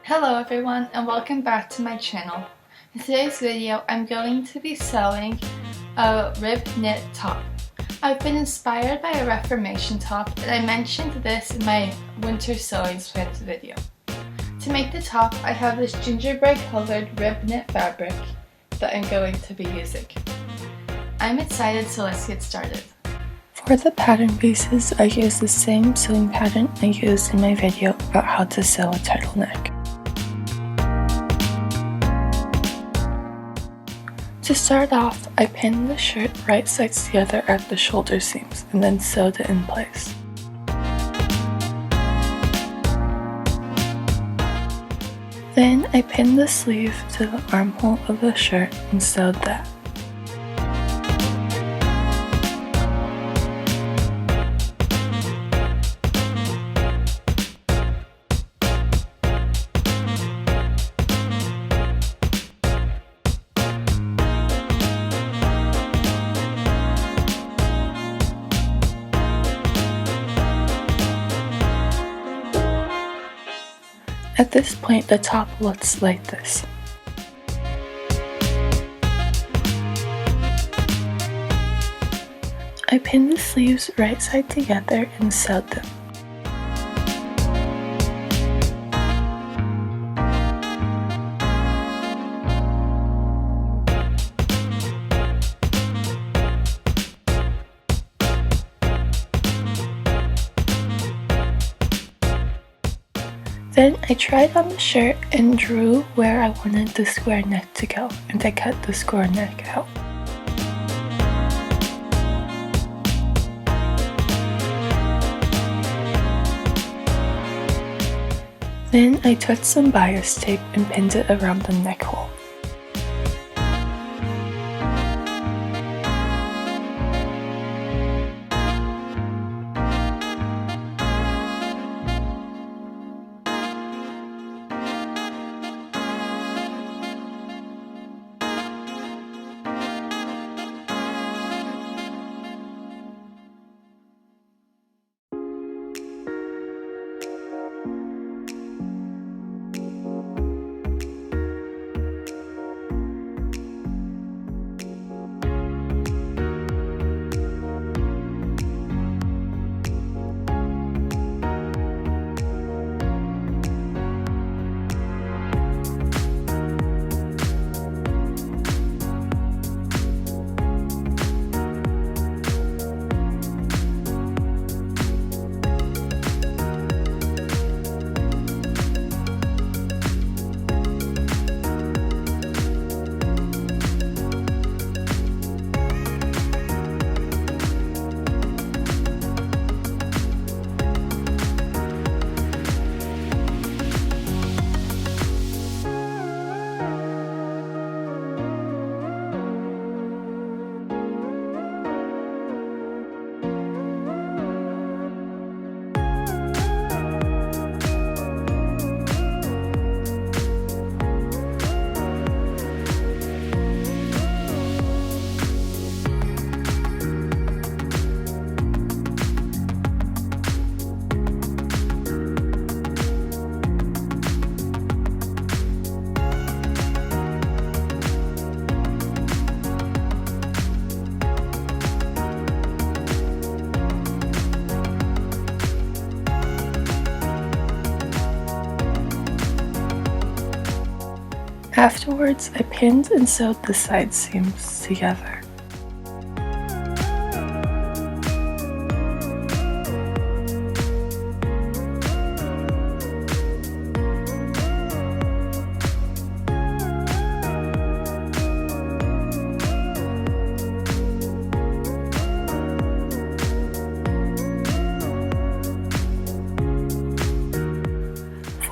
Hello everyone and welcome back to my channel. In today's video I'm going to be sewing a rib knit top. I've been inspired by a Reformation top and I mentioned this in my winter sewing sweats video. To make the top I have this gingerbread colored rib knit fabric that I'm going to be using. I'm excited, so let's get started. For the pattern pieces, I use the same sewing pattern I used in my video about how to sew a turtleneck. To start off, I pinned the shirt right sides together at the shoulder seams and then sewed it in place. Then I pinned the sleeve to the armhole of the shirt and sewed that. At this point, the top looks like this. I pinned the sleeves right side together and sewed them. Then I tried on the shirt and drew where I wanted the square neck to go, and I cut the square neck out. Then I took some bias tape and pinned it around the neck hole. Afterwards, I pinned and sewed the side seams together.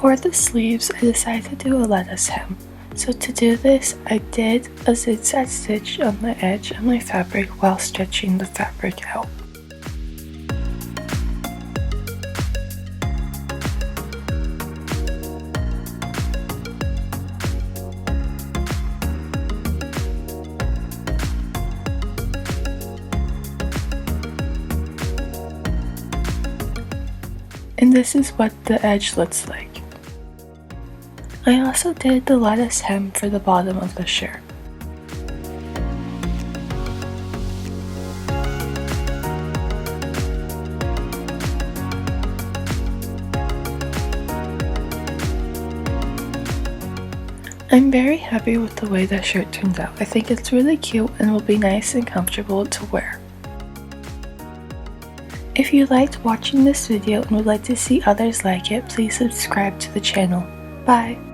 For the sleeves, I decided to do a lettuce hem. So to do this, I did a zigzag stitch on the edge of my fabric while stretching the fabric out. And this is what the edge looks like. I also did the lettuce hem for the bottom of the shirt. I'm very happy with the way that shirt turned out. I think it's really cute and will be nice and comfortable to wear. If you liked watching this video and would like to see others like it, please subscribe to the channel. Bye!